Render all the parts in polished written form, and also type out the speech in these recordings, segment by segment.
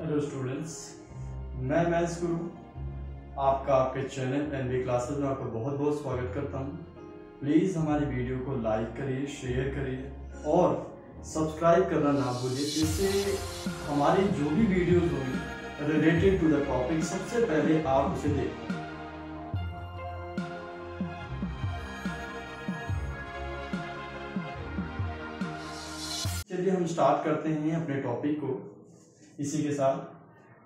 Hello students, मैं maths गुरु आपका आपके चैनल एनबी क्लासेस में आपका बहुत बहुत स्वागत करता हूं। प्लीज़ हमारी वीडियो को लाइक करिए, शेयर करिए और सब्सक्राइब करना ना भूलिए, जिससे हमारी जो भी वीडियोस होंगी रिलेटेड टू द टॉपिक सबसे पहले आप उसे देखें। चलिए हम स्टार्ट करते हैं अपने टॉपिक को। इसी के साथ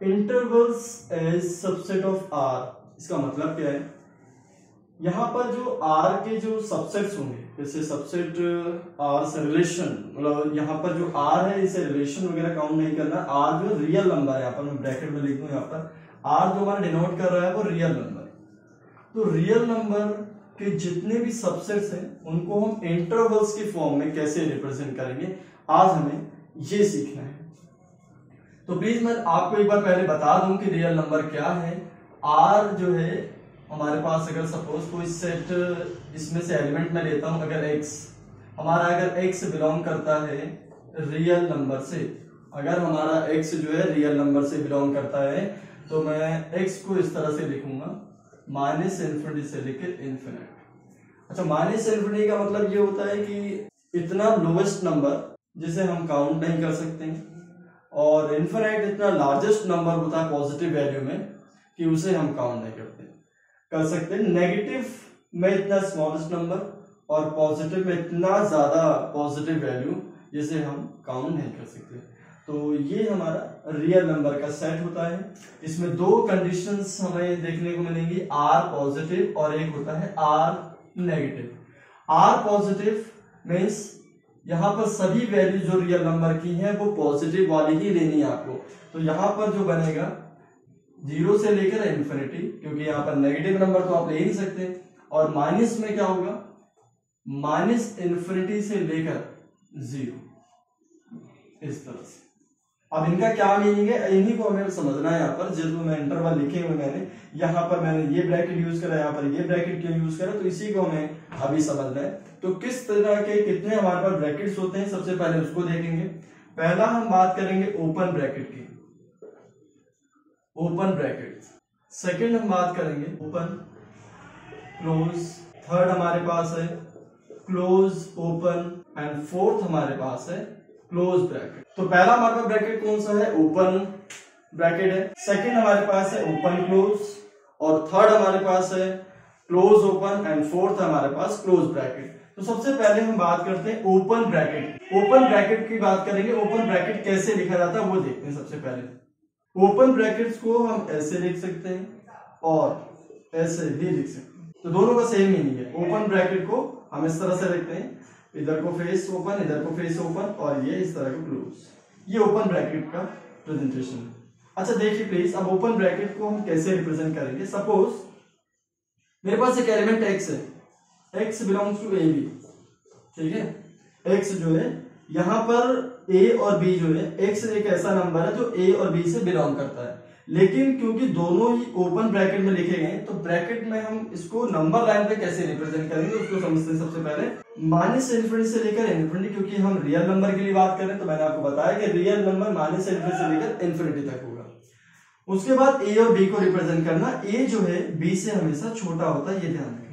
intervals as subset of R, इसका मतलब क्या है? यहाँ पर जो आर के जो सबसेट्स होंगे, जैसे सबसेट आर से रिलेशन, मतलब यहाँ पर जो आर है इसे रिलेशन वगैरह काउंट नहीं करना। आर जो रियल नंबर है, यहाँ पर मैं ब्रैकेट में लिख दूं, यहाँ पर आर जो हमारा डिनोट कर रहा है वो रियल नंबर है। तो रियल नंबर के जितने भी सबसेट्स हैं उनको हम इंटरवल्स के फॉर्म में कैसे रिप्रेजेंट करेंगे, आज हमें ये सीखना है। तो प्लीज मैं आपको एक बार पहले बता दूं कि रियल नंबर क्या है। आर जो है हमारे पास, अगर सपोज कोई सेट इसमें से एलिमेंट में लेता हूं, अगर x हमारा अगर x बिलोंग करता है रियल नंबर से, अगर हमारा x जो है रियल नंबर से बिलोंग करता है, तो मैं x को इस तरह से लिखूंगा, माइनस इन्फिनिटी से लेकर इन्फिनिट। अच्छा, माइनस इन्फिनिटी का मतलब ये होता है कि इतना लोवेस्ट नंबर जिसे हम काउंट नहीं कर सकते हैं, और इन्फिनिट इतना लार्जेस्ट नंबर होता है पॉजिटिव वैल्यू में कि उसे हम काउंट नहीं कर सकते। नेगेटिव में इतना स्मॉलेस्ट नंबर और पॉजिटिव में इतना ज्यादा पॉजिटिव वैल्यू जिसे हम काउंट नहीं कर सकते। तो ये हमारा रियल नंबर का सेट होता है। इसमें दो कंडीशंस हमें देखने को मिलेंगी, आर पॉजिटिव और एक होता है R negative. R positive means यहाँ पर सभी वैल्यू जो रियल नंबर की हैं वो पॉजिटिव वाली ही लेनी है आपको। तो यहाँ पर जो बनेगा 0 से लेकर इन्फिनिटी, क्योंकि यहाँ पर नेगेटिव नंबर तो आप ले ही नहीं सकते। और माइनस में क्या होगा, माइनस इन्फिनिटी से लेकर 0, इस तरह से। अब इनका क्या मीनिंग है, इन्हीं को हमें समझना है। यहाँ पर जो मैं इंटरवल लिखे हुए मैंने, यहाँ पर मैंने ये ब्रैकेट यूज करा, यहाँ पर ये ब्रैकेट क्यों यूज करा, तो इसी को हमें अभी समझना है। तो किस तरह के कितने हमारे पास ब्रैकेट्स होते हैं, सबसे पहले उसको देखेंगे। पहला हम बात करेंगे ओपन ब्रैकेट की, ओपन ब्रैकेट। सेकंड हम बात करेंगे ओपन क्लोज। थर्ड हमारे पास है क्लोज ओपन, एंड फोर्थ हमारे पास है क्लोज ब्रैकेट। तो पहला हमारे पास ब्रैकेट कौन सा है, ओपन ब्रैकेट है। सेकंड हमारे पास है ओपन क्लोज, और थर्ड हमारे पास है क्लोज ओपन, एंड फोर्थ हमारे पास क्लोज ब्रैकेट। तो सबसे पहले हम बात करते हैं ओपन ब्रैकेट। ओपन ब्रैकेट की बात करेंगे, ओपन ब्रैकेट कैसे लिखा जाता है वो देखते हैं। सबसे पहले ओपन ब्रैकेट्स को हम ऐसे लिख सकते हैं और ऐसे भी लिख सकते हैं, तो दोनों का सेम मीनिंग है। ओपन ब्रैकेट को हम इस तरह से लिखते हैं, इधर को फेस ओपन, इधर को फेस ओपन, और ये इस तरह का क्लोज। ये ओपन ब्रैकेट का प्रेजेंटेशन है। अच्छा देखिए प्लीज, अब ओपन ब्रैकेट को हम कैसे रिप्रेजेंट करेंगे। सपोज मेरे पास एक एलिमेंट x है, x belongs to A B, ठीक है। x जो है यहाँ पर a और b जो है, x एक ऐसा नंबर है जो a और b से बिलोंग करता है, लेकिन क्योंकि दोनों ही ओपन ब्रैकेट में लिखे गए, तो ब्रैकेट में हम इसको नंबर लाइन पे कैसे रिप्रेजेंट करेंगे उसको समझते हैं। सबसे पहले माइनस इन्फिनिटी से लेकर इन्फिनिटी, क्योंकि हम रियल नंबर के लिए बात करें तो मैंने आपको बताया कि रियल नंबर माइनस इन्फिनिटी से लेकर इन्फिनिटी तक होगा। उसके बाद a और b को रिप्रेजेंट करना, a जो है b से हमेशा छोटा होता है, ये ध्यान रखना,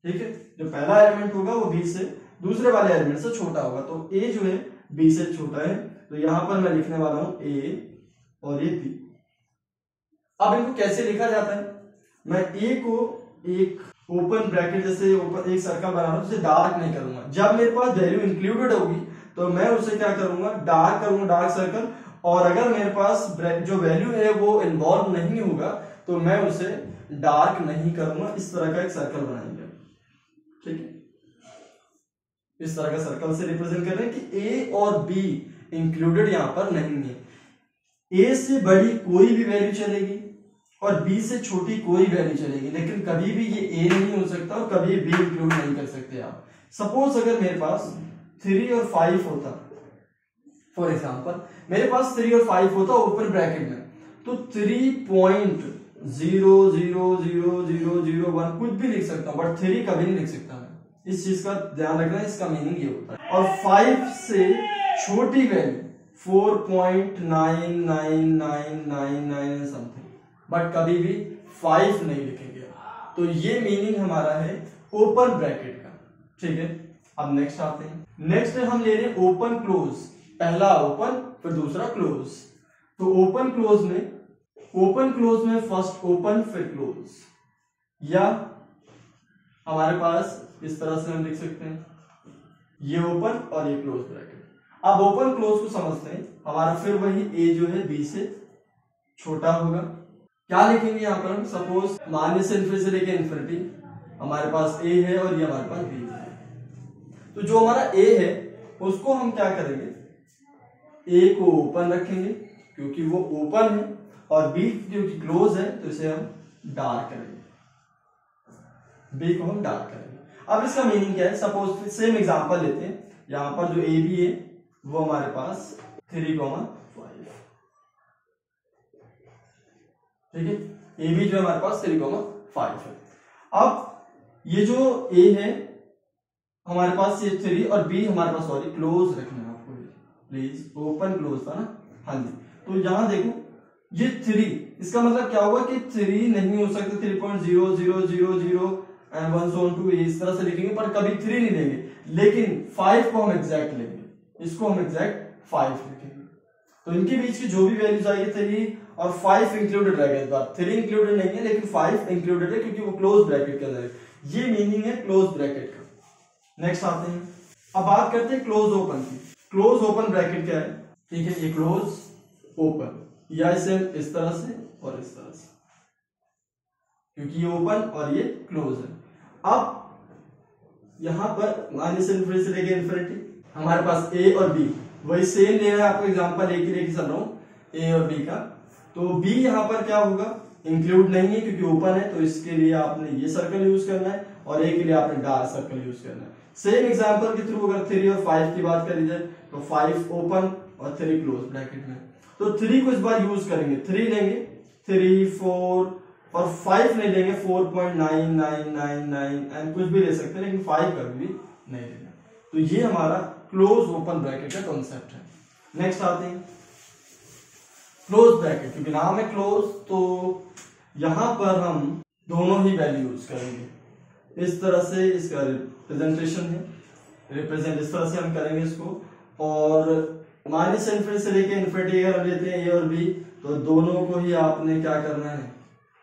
ठीक है। जो पहला एलिमेंट होगा वो b से, दूसरे वाले एलिमेंट से छोटा होगा, तो a जो है b से छोटा है। तो यहां पर मैं लिखने वाला हूं a और ये b। अब इनको कैसे लिखा जाता है, मैं a को एक ओपन ब्रैकेट जैसे ओपन एक सर्कल बना रहा हूं, उसे डार्क नहीं करूंगा। जब मेरे पास वैल्यू इंक्लूडेड होगी तो मैं उसे क्या करूंगा, डार्क करूंगा, डार्क सर्कल। और अगर मेरे पास जो वैल्यू है वो इन्वॉल्व नहीं होगा तो मैं उसे डार्क नहीं करूंगा। इस तरह का एक सर्कल बनाएंगे, ठीक है। इस तरह का सर्कल से रिप्रेजेंट कर रहे हैं कि a और b इंक्लूडेड यहां पर नहीं है। a से बड़ी कोई भी वैल्यू चलेगी और b से छोटी कोई वैल्यू चलेगी, लेकिन कभी भी ये a नहीं हो सकता और कभी b इंक्लूड नहीं कर सकते आप। सपोज अगर मेरे पास 3 और 5 होता, फॉर एग्जाम्पल मेरे पास 3 और 5 होता ओपन ब्रैकेट में, तो 3.0000001 कुछ भी लिख सकता हूं, बट 3 कभी नहीं लिख सकता मैं। इस चीज का ध्यान रखना, इसका मीनिंग ये होता है। और 5 से छोटी वैल्यू 4.9999 समथिंग, बट कभी भी 5 नहीं लिखेंगे। तो ये मीनिंग हमारा है ओपन ब्रैकेट का, ठीक है। अब नेक्स्ट आते हैं। नेक्स्ट हम ले रहे हैं ओपन क्लोज, पहला ओपन फिर दूसरा क्लोज। तो ओपन क्लोज में फर्स्ट ओपन फिर क्लोज, या हमारे पास इस तरह से हम लिख सकते हैं, ये ओपन और ये क्लोज ब्रैकेट। अब ओपन क्लोज को समझते हैं। हमारा फिर वही ए जो है बी से छोटा होगा। क्या लिखेंगे यहाँ पर हम, सपोज माइनस इन्फिनिटी से लेके इन्फिनिटी हमारे पास ए है और ये हमारे पास बी है। तो जो हमारा ए है उसको हम क्या करेंगे, ए को ओपन रखेंगे क्योंकि वो ओपन है, और बी क्योंकि क्लोज है तो इसे हम डार्क करेंगे, बी को हम डार्क करेंगे। अब इसका मीनिंग क्या है, सपोज सेम एग्जांपल लेते हैं। यहां पर जो ए बी है वो हमारे पास 3,5, ठीक है। ए बी जो हमारे पास 3,5 है। अब ये जो ए है हमारे पास ये 3 और बी हमारे पास, सॉरी क्लोज रखना है आपको प्लीज, ओपन क्लोज था ना, हाँ जी। तो यहां देखो ये 3, इसका मतलब क्या हुआ कि 3 नहीं हो सकता, 3.0000 एंड 1 so on to इस तरह से लिखेंगे, पर कभी 3 नहीं लेंगे। लेकिन 5 को हम एग्जैक्ट लेंगे, इसको हम एग्जैक्ट 5 लिखेंगे। तो इनके बीच की जो भी वैल्यूज आएगी 3 और 5 इंक्लूडेड रहेगा। इस बार 3 इंक्लूडेड नहीं है लेकिन 5 इंक्लूडेड है क्योंकि वो क्लोज ब्रैकेट के अंदर है। ये मीनिंग है क्लोज ब्रैकेट का। नेक्स्ट आते हैं, अब बात करते हैं क्लोज ओपन की। क्लोज ओपन ब्रैकेट क्या है, ठीक है। ये क्लोज ओपन, या इसे इस तरह से और इस तरह से, क्योंकि ये ओपन और ये क्लोज है। अब यहां पर माइनस इन्फिनिटी से लेके इन्फिनिटी हमारे पास ए और बी, वही सेम लेना है आपको, एग्जांपल एक ही लेके चल रहा हूं ए और बी का। तो बी यहां पर क्या होगा, इंक्लूड नहीं है क्योंकि ओपन है, तो इसके लिए आपने ये सर्कल यूज करना है, और ए के लिए आपने डार्क सर्कल यूज करना है। सेम एग्जांपल के थ्रू अगर 3 और 5 की बात करी जाए तो 5 ओपन और 3 क्लोज ब्रैकेट में। तो 3 को इस बार यूज करेंगे, 3 लेंगे, 3, 4 और 5 नहीं लेंगे, 4.9999 एंड कुछ भी ले सकते हैं, लेकिन 5 कभी भी नहीं लेना। तो ये हमारा क्लोज ओपन ब्रैकेट का कॉन्सेप्ट है। नेक्स्ट आते हैं क्लोज ब्रैकेट, क्योंकि नाम है क्लोज तो यहां पर हम दोनों ही वैल्यू यूज करेंगे। इस तरह से इसका रिप्रेजेंटेशन है, रिप्रेजेंट इस तरह से हम करेंगे इसको। और माइनस इन्फिनिटी से लेके इन्फिनिटी अगर हम लेते हैं ए और बी, तो दोनों को ही आपने क्या करना है,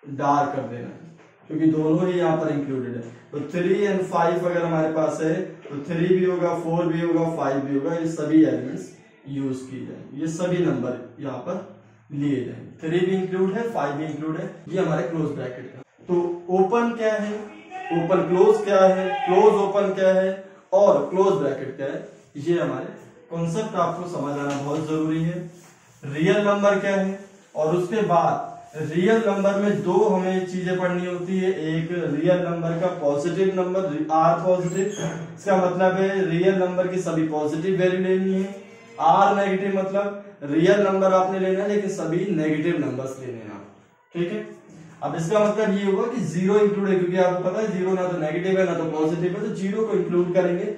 डार्क कर देना है, क्योंकि दोनों ही यहाँ पर इंक्लूडेड है। तो 3 और 5 अगर हमारे पास है तो 3 भी होगा, 4 भी होगा, 5 भी होगा। ये सभी एलिमेंट्स यूज किए जाएंगे, ये सभी नंबर यहाँ पर लिए जाएंगे। 3 भी इंक्लूड है, 5 भी इंक्लूड है। ये हमारे क्लोज ब्रैकेट है। तो ओपन क्या है, ओपन क्लोज क्या है, क्लोज ओपन क्या है और क्लोज ब्रैकेट क्या है, ये हमारे कॉन्सेप्ट आपको समझ आना बहुत जरूरी है। रियल नंबर क्या है, और उसके बाद रियल नंबर में दो हमें चीजें पढ़नी होती है। एक रियल नंबर का पॉजिटिव नंबर, आर पॉजिटिव, इसका मतलब है रियल नंबर की सभी पॉजिटिव वैल्यू लेनी है। आर नेगेटिव मतलब रियल नंबर आपने लेना है लेकिन सभी नेगेटिव नंबर्स लेने हैं, ठीक है। अब इसका मतलब ये होगा कि 0 इंक्लूड है, क्योंकि आपको पता है 0 ना तो नेगेटिव है ना तो पॉजिटिव है, तो 0 को इंक्लूड करेंगे,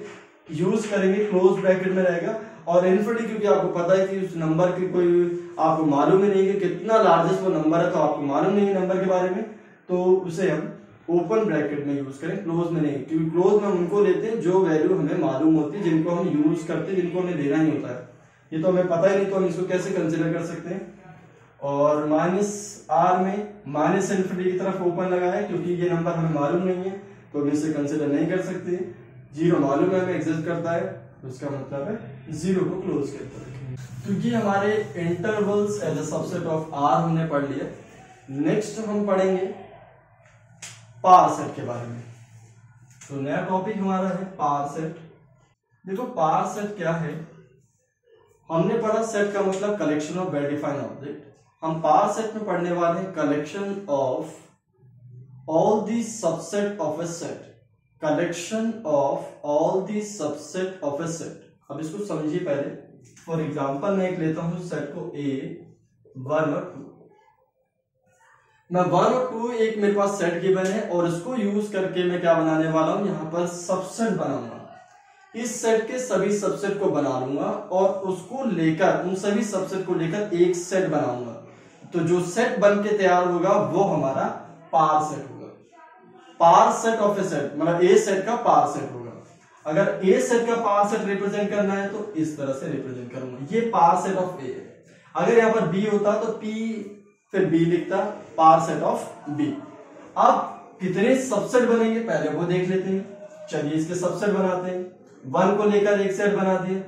यूज करेंगे, क्लोज ब्रैकेट में रहेगा। और इन्फिनिटी क्योंकि आपको पता है कि उस नंबर की कोई आपको मालूम ही नहीं कि कितना लार्जेस्ट वो नंबर है, तो आपको मालूम नहीं है नंबर के बारे में, तो उसे हम ओपन ब्रैकेट में यूज करें, क्लोज में नहीं। क्योंकि क्लोज में हम उनको लेते हैं जो वैल्यू हमें मालूम होती है, जिनको हम यूज करते हैं, जिनको हमें लेना ही होता है। ये तो हमें पता ही नहीं, तो हम इसको कैसे कंसिडर कर सकते हैं। और माइनस आर में माइनस इन्फिनिटी की तरफ ओपन लगा है, क्योंकि ये नंबर हमें मालूम नहीं है तो हम इसे कंसिडर नहीं कर सकते। 0 मालूम है हमें एग्जिस्ट करता है, तो इसका मतलब है 0 को क्लोज करते रखेंगे। क्योंकि हमारे intervals as a subset of R हमने पढ़ लिया। नेक्स्ट हम पढ़ेंगे पावर सेट के बारे में। तो नया टॉपिक हमारा है पावर सेट। देखो पावर सेट क्या है, हमने पढ़ा सेट का मतलब collection of well defined object. हम पावर सेट में पढ़ने वाले हैं collection of all the subsets of A set, collection of all the subsets of A set. अब इसको समझिए पहले। फॉर एग्जांपल मैं एक लेता हूं सेट को A1 और 2। मैं 1 और 2 एक मेरे पास सेट गिवन है और इसको यूज करके मैं क्या बनाने वाला हूं, यहां पर सबसेट बनाऊंगा। इस सेट के सभी सबसेट को बना लूंगा और उसको लेकर, उन सभी सबसेट को लेकर एक सेट बनाऊंगा। तो जो सेट बन के तैयार होगा वो हमारा पार सेट होगा। पार सेट ऑफ ए सेट मतलब ए सेट का पार सेट होगा। अगर ए सेट का पार सेट रिप्रेजेंट करना है तो इस तरह से रिप्रेजेंट करूंगा, ये पार सेट ऑफ ए है। अगर यहां पर बी होता तो पी फिर बी लिखता, पार सेट ऑफ बी। अब कितने सबसेट बनेंगे पहले वो देख लेते हैं। चलिए इसके सबसेट बनाते हैं। 1 को लेकर एक सेट बना दिया,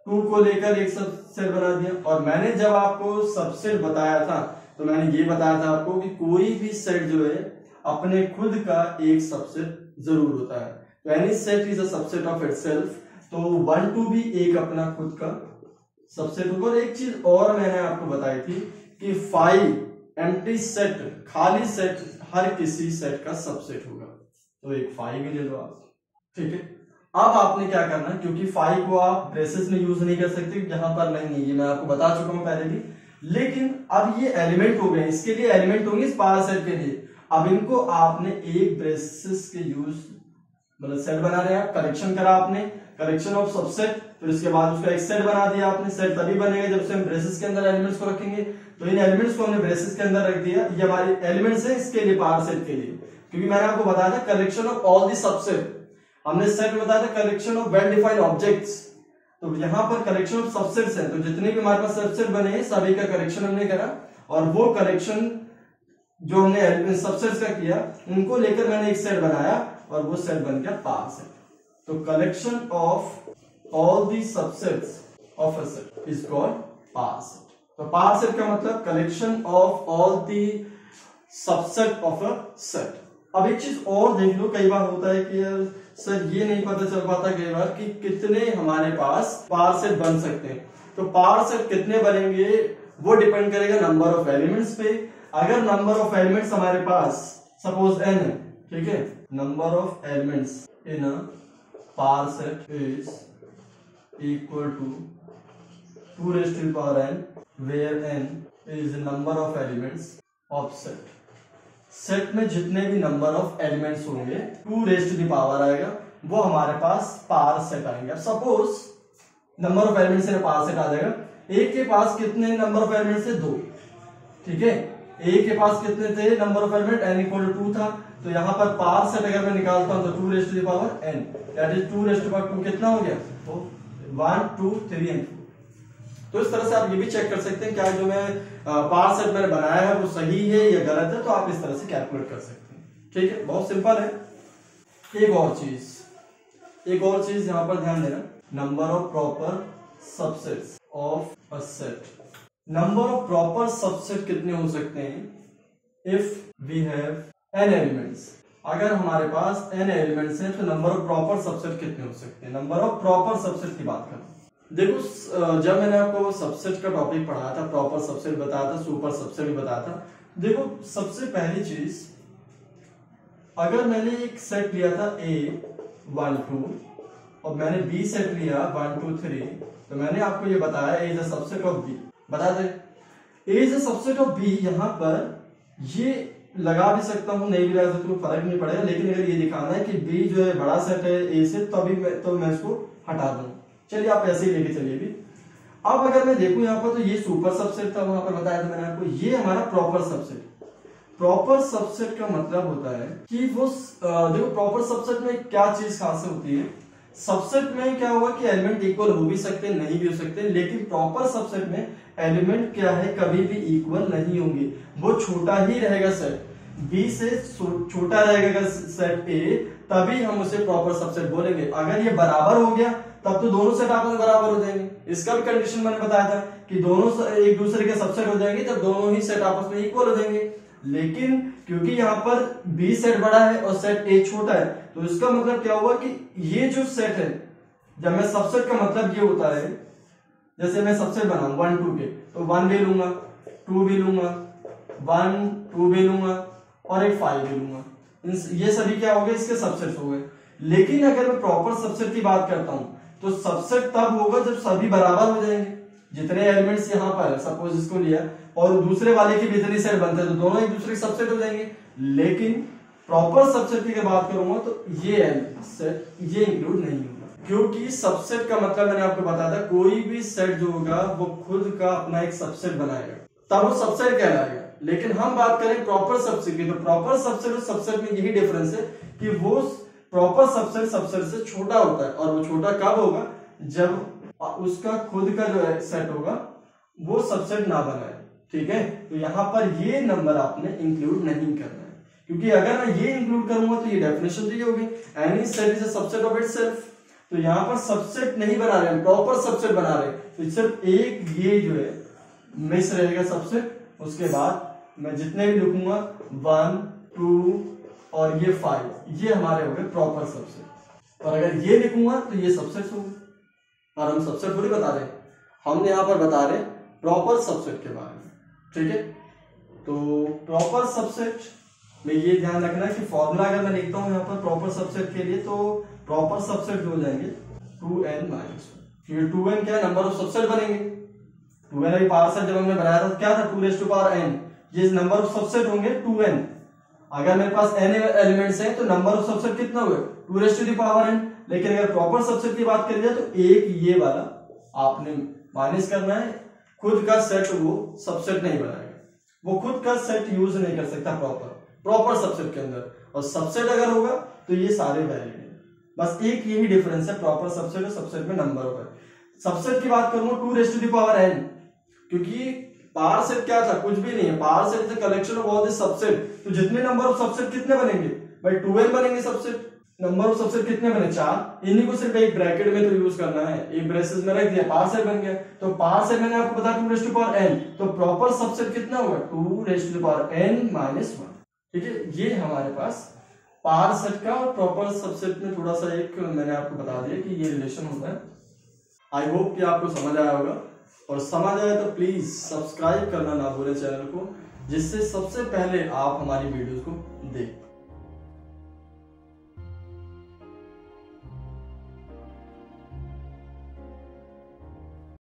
2 को लेकर एक सबसेट बना दिया। और मैंने जब आपको सबसेट बताया था तो मैंने ये बताया था आपको कि कोई भी सेट जो है अपने खुद का एक सबसेट जरूर होता है। तो any set is a subset of itself. तो 1 2 भी एक अपना खुद का सबसेट होगा। और एक चीज और मैंने आपको बताई थी कि 5 एम्प्टी सेट, खाली सेट हर किसी सेट का सबसेट होगा। तो एक 5 भी ले लो आप, ठीक है। अब आपने क्या करना, क्योंकि 5 को आप ब्रेसेस में यूज नहीं कर सकते, यहां पर नहीं, ये मैं आपको बता चुका हूं पहले भी। लेकिन अब ये एलिमेंट हो गए, इसके लिए एलिमेंट होंगे इस पार सेट के लिए। अब इनको आपने एक ब्रेसेस के यूज मतलब सेट बना रहे हैं, कलेक्शन करा आपने, कलेक्शन ऑफ सबसेट, फिर उसके बाद उसका एक सेट बना दिया आपने। सेट तभी बनेगा जब से हम ब्रेसेस के अंदर एलिमेंट्स को रखेंगे। तो इन एलिमेंट्स को हमने ब्रेसेस के अंदर रख दिया, ये हमारे एलिमेंट्स है इसके लिए, पार सेट के लिए। क्योंकि मैंने आपको बताया था collection of all the subset, हमने सेट में बताया था collection of well defined objects. तो यहाँ पर कलेक्शन ऑफ सबसेट्स है, तो जितने भी हमारे पास सबसेट बने हैं सभी का कलेक्शन हमने करा। और वो कलेक्शन जो हमने सबसेट्स का किया उनको लेकर मैंने एक सेट बनाया और वो सेट बन गया पार सेट। तो collection of all the subsets of a set is called power set. तो पार सेट का मतलब collection of all the subsets of a set. अब एक चीज और देख लो, कई बार होता है कि यार सर ये नहीं पता चल पाता कई बार कि कितने हमारे पास पार सेट बन सकते हैं। तो पार सेट कितने बनेंगे वो डिपेंड करेगा नंबर ऑफ एलिमेंट्स पे। अगर नंबर ऑफ एलिमेंट्स हमारे पास सपोज n है, ठीक है, number of elements in a power set is equal to 2 raised to the power n, where n is the number of elements of set। Set में जितने भी number of elements होंगे 2 raised to the power आएगा, वो हमारे पास पार set आएंगे। अब suppose number of elements से पार सेट आ जाएगा। ए के पास कितने नंबर ऑफ एलिमेंट्स थे? 2, ठीक है। ए के पास कितने थे number of element? n equal to 2 था। तो यहाँ पर पार सेट अगर मैं निकालता हूं तो 2 raised to the power n, that is 2 raised to the power 2 कितना हो गया? तो 1 2 3 एंड 2। तो इस तरह से आप ये भी चेक कर सकते हैं क्या जो मैं पार सेट मैंने बनाया है वो सही है या गलत है। तो आप इस तरह से कैलकुलेट कर सकते हैं, ठीक है, बहुत सिंपल है। एक और चीज यहाँ पर ध्यान देना, number of proper subsets of a set. Number of proper subset कितने हो सकते हैं if we have n elements. अगर हमारे पास n एलिमेंट्स हैं तो नंबर ऑफ प्रॉपर सबसेट कितने हो सकते हैं। नंबर ऑफ प्रॉपर सबसेट की बात करें, देखो जब मैंने आपको सबसेट का टॉपिक पढ़ाया था, प्रॉपर सबसेट बताया था, सुपर सबसेट भी बताया था। देखो सबसे पहली चीज, अगर मैंने एक सेट लिया था A 1 2 और मैंने B सेट लिया 1 2 3, तो मैंने आपको ये बताया A is a subset of B। बता दे A is a subset of B। यहाँ पर ये लगा भी सकता हूँ, नहीं भी लगा सकता हूँ, फर्क नहीं पड़ेगा। लेकिन अगर ये दिखाना है कि B जो है बड़ा सेट है A से, तभी मैं इसको हटा दूं। चलिए आप ऐसे ही लेके चलिए भी। अब अगर मैं देखूं यहाँ पर तो ये सुपर सबसेट था, वहां पर बताया था मैंने आपको, ये हमारा प्रॉपर सबसेट। प्रॉपर सबसेट का मतलब होता है कि वो देखो प्रॉपर सबसेट में क्या चीज खास होती है। सबसेट में क्या होगा कि एलिमेंट इक्वल हो भी सकते हैं, नहीं भी हो सकते, लेकिन प्रॉपर सबसेट में एलिमेंट क्या है कभी भी इक्वल नहीं होंगे, वो छोटा ही रहेगा। सेट बी से छोटा रहेगा सेट ए, तभी हम उसे प्रॉपर सबसेट बोलेंगे। अगर ये बराबर हो गया तब तो दोनों सेट आपस में बराबर हो जाएंगे। इसका भी कंडीशन मैंने बताया था कि दोनों एक दूसरे के सबसेट हो जाएंगे जब दोनों ही सेट आपस में इक्वल हो जाएंगे। लेकिन क्योंकि यहाँ पर बी सेट बड़ा है और सेट ए छोटा है, तो इसका मतलब क्या हुआ कि ये जो सेट है, जब मैं सबसेट का मतलब ये होता है, जैसे मैं सबसेट बनाऊं 1 2 के, तो 1 भी लूंगा, 2 भी लूंगा, 1 2 भी लूंगा और एक 5 भी लूंगा। ये सभी क्या हो गए, इसके सबसेट हो गए। लेकिन अगर मैं प्रॉपर सबसेट की बात करता हूं तो सबसेट तब होगा जब सभी बराबर हो जाएंगे। जितने एलिमेंट्स यहाँ पर सपोज इसको लिया और दूसरे वाले की भी इतनी सेट बनते हैं तो दोनों एक दूसरे के सबसेट हो जाएंगे। लेकिन प्रॉपर सबसेट की बात करूंगा तो ये सेट ये इंक्लूड नहीं होगा। क्योंकि सबसेट का मतलब मैंने आपको बताया था, कोई भी सेट जो होगा वो खुद का अपना एक सबसेट बनाएगा, तब वो सबसेट कहलाएगा। लेकिन हम बात करें प्रॉपर सबसेट की, तो प्रॉपर सबसेट और सबसेट में यही डिफरेंस है कि वो प्रॉपर सबसेट सबसेट से छोटा होता है, और वो छोटा कब होगा, जब उसका खुद का जो सेट होगा वो सबसेट ना बनाए। ठीक है, तो यहां पर ये नंबर आपने इंक्लूड नहीं करना है, क्योंकि अगर मैं ये इंक्लूड करूंगा तो ये डेफिनेशन तो ये होगी, any set is a subset of itself. तो यहां पर सबसेट नहीं बना रहे हैं, प्रॉपर सबसेट बना रहे हैं, तो सिर्फ एक ये जो है मिस रहेगा सबसेट। उसके बाद मैं जितने भी लिखूंगा 1 2 और ये 5, ये हमारे हो गए प्रॉपर सबसेट। और अगर ये लिखूंगा तो ये सबसेट होंगे, और हम सबसेट थोड़ी बता रहे, हम यहां पर बता रहे प्रॉपर सबसेट के बारे में। ठीक है, तो प्रॉपर सबसेट में ये ध्यान रखना है कि फॉर्मूला अगर मैं लिखता हूं यहां पर प्रॉपर सबसेट के लिए, तो प्रॉपर सबसेट हो जाएंगे 2n-1। ये 2n क्या है, नंबर ऑफ सबसेट बनेंगे। 2n अभी पावर सेट जब हमने बनाया था तो क्या था, 2n, ये नंबर ऑफ सबसेट होंगे 2n। अगर मेरे पास n एलिमेंट्स हैं तो नंबर ऑफ सबसेट कितना हुए, 2n। लेकिन अगर प्रॉपर सबसेट की बात करिए तो एक ये वाला आपने माइनस करना है, खुद का सेट वो सबसेट नहीं बनाएगा, वो खुद का सेट यूज नहीं कर सकता प्रॉपर सबसेट के अंदर। और सबसेट अगर होगा तो ये सारे वैलिड है, बस एक यही डिफरेंस है प्रॉपर सबसेट और सबसेट में नंबर होगा। सबसेट की बात करूंगा 2n, क्योंकि पावर सेट क्या था, कुछ भी नहीं है, power set is the collection of all the subset. तो जितने नंबर ऑफ सबसेट कितने बनेंगे भाई, 2n बनेंगे सबसेट। नंबर ऑफ सबसेट कितने बने, 4, इन्हीं को सिर्फ एक ब्रैकेट में तो यूज करना है, एक ब्रेसेस में रख दिया, पावर सेट बन गया। तो पावर सेट मैंने आपको बताया 2n, तो प्रॉपर सबसेट कितना होगा 2n-1। ठीक है, ये हमारे पास पावर सेट का और प्रॉपर सबसेट में थोड़ा सा एक मैंने आपको बता दिया कि ये रिलेशन होता है। आई होप कि आपको समझ आया होगा, और समझ आया तो प्लीज सब्सक्राइब करना ना भूलें चैनल को, जिससे सबसे पहले आप हमारी वीडियोस को देख